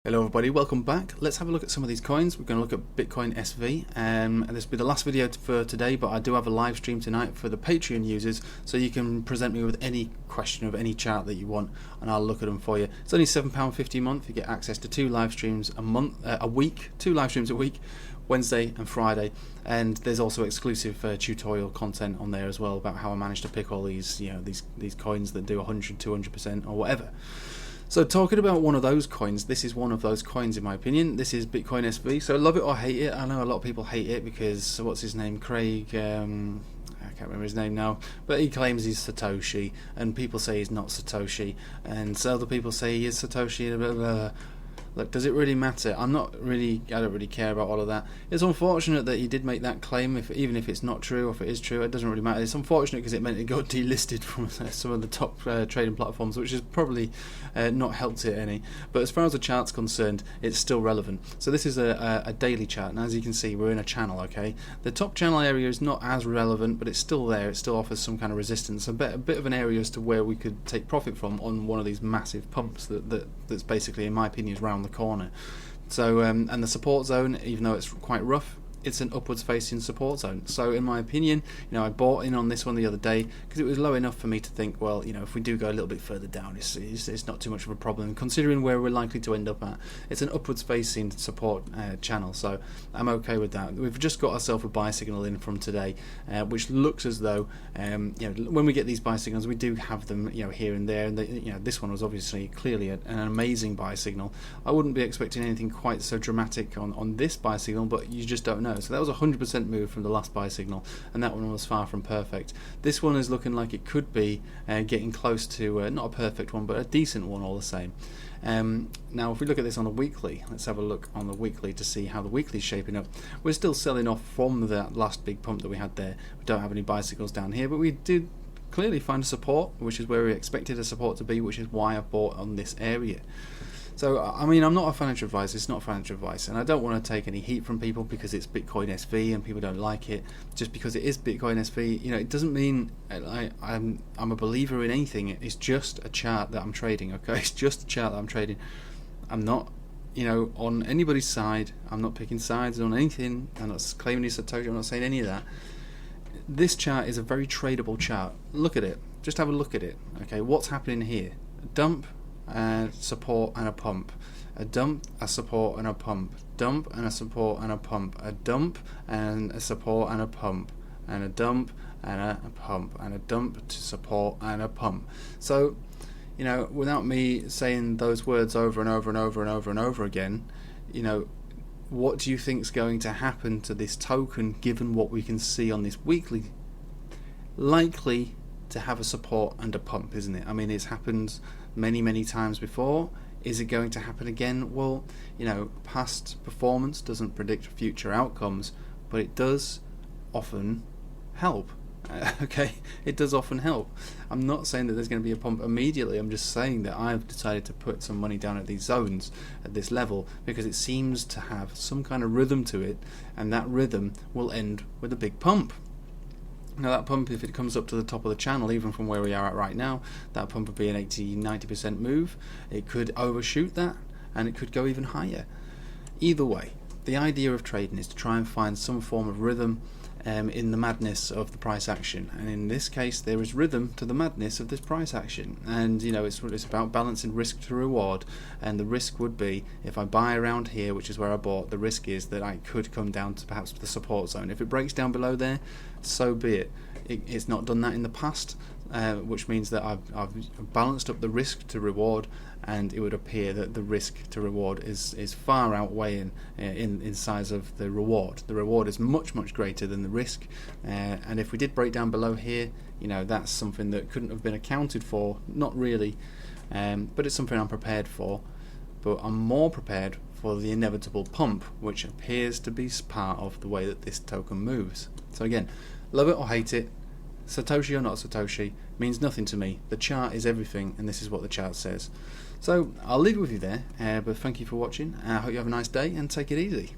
Hello everybody, welcome back. Let's have a look at some of these coins. We're going to look at Bitcoin SV, and this will be the last video for today, but I do have a live stream tonight for the Patreon users, so you can present me with any question of any chart that you want and I'll look at them for you. It's only £7.50 a month. You get access to two live streams a week, Wednesday and Friday, and there's also exclusive tutorial content on there as well about how I managed to pick all these, these coins that do 100, 200% or whatever. So talking about one of those coins, this is one of those coins in my opinion. This is Bitcoin SV. So love it or hate it. I know a lot of people hate it because, what's his name, Craig, I can't remember his name now, but he claims he's Satoshi, and people say he's not Satoshi, and so other people say he is Satoshi, blah, blah, blah. Look, does it really matter? I don't really care about all of that. It's unfortunate that he did make that claim, even if it's not true, or if it is true, it doesn't really matter. It's unfortunate because it meant it got delisted from some of the top trading platforms, which has probably not helped it any. But as far as the chart's concerned, it's still relevant. So this is a daily chart, and as you can see, we're in a channel, okay? The top channel area is not as relevant, but it's still there. It still offers some kind of resistance, a bit of an area as to where we could take profit from on one of these massive pumps that's basically, in my opinion, is round the corner. So and the support zone, even though it's quite rough, it's an upwards facing support zone. So in my opinion, I bought in on this one the other day because it was low enough for me to think, well, if we do go a little bit further down, it's not too much of a problem considering where we're likely to end up at. It's an upwards facing support channel, so I'm okay with that. We've just got ourselves a buy signal in from today, which looks as though when we get these buy signals, we do have them here and there, and this one was obviously clearly an amazing buy signal. I wouldn't be expecting anything quite so dramatic on this buy signal, but you just don't know. So that was a 100% move from the last buy signal, and that one was far from perfect. This one is looking like it could be getting close to not a perfect one, but a decent one all the same. Now if we look at this on the weekly, let's have a look on the weekly to see how the weekly is shaping up. We're still selling off from that last big pump that we had there. We don't have any buy signals down here, but we did clearly find a support, which is where we expected a support to be, which is why I bought on this area. So, I mean, I'm not a financial advisor, it's not financial advice, and I don't want to take any heat from people because it's Bitcoin SV and people don't like it. Just because it is Bitcoin SV, it doesn't mean I'm a believer in anything. It's just a chart that I'm trading, okay? It's just a chart that I'm trading. I'm not, on anybody's side. I'm not picking sides on anything. I'm not claiming it's Satoshi, I'm not saying any of that. This chart is a very tradable chart. Look at it. Just have a look at it, okay? What's happening here? Dump, support and a pump, a dump, a support and a pump, dump and a support and a pump, a dump and a support and a pump, and a dump and a pump, and a dump to support and a pump. So, without me saying those words over and over and over and over and over again, what do you think is going to happen to this token given what we can see on this weekly? Likely to have a support and a pump, isn't it? I mean, it's happened many times before. Is it going to happen again? Well, past performance doesn't predict future outcomes, but it does often help. Okay, it does often help. I'm not saying that there's going to be a pump immediately. I'm just saying that I've decided to put some money down at these zones, at this level, because it seems to have some kind of rhythm to it, and that rhythm will end with a big pump. Now that pump, if it comes up to the top of the channel, even from where we are at right now, that pump would be an 80-90% move. It could overshoot that, and it could go even higher. Either way, the idea of trading is to try and find some form of rhythm in the madness of the price action, and in this case there is rhythm to the madness of this price action, and it's about balancing risk to reward. And the risk would be, if I buy around here, which is where I bought, the risk is that I could come down to perhaps the support zone. If it breaks down below there, so be it. It's not done that in the past, which means that I've balanced up the risk to reward, and it would appear that the risk to reward is far outweighing in size of the reward. The reward is much greater than the risk, and if we did break down below here, that's something that couldn't have been accounted for, not really, but it's something I'm prepared for. But I'm more prepared for the inevitable pump, which appears to be part of the way that this token moves. So again, love it or hate it, Satoshi or not Satoshi, means nothing to me. The chart is everything, and this is what the chart says. So I'll leave it with you there, but thank you for watching. I hope you have a nice day, and take it easy.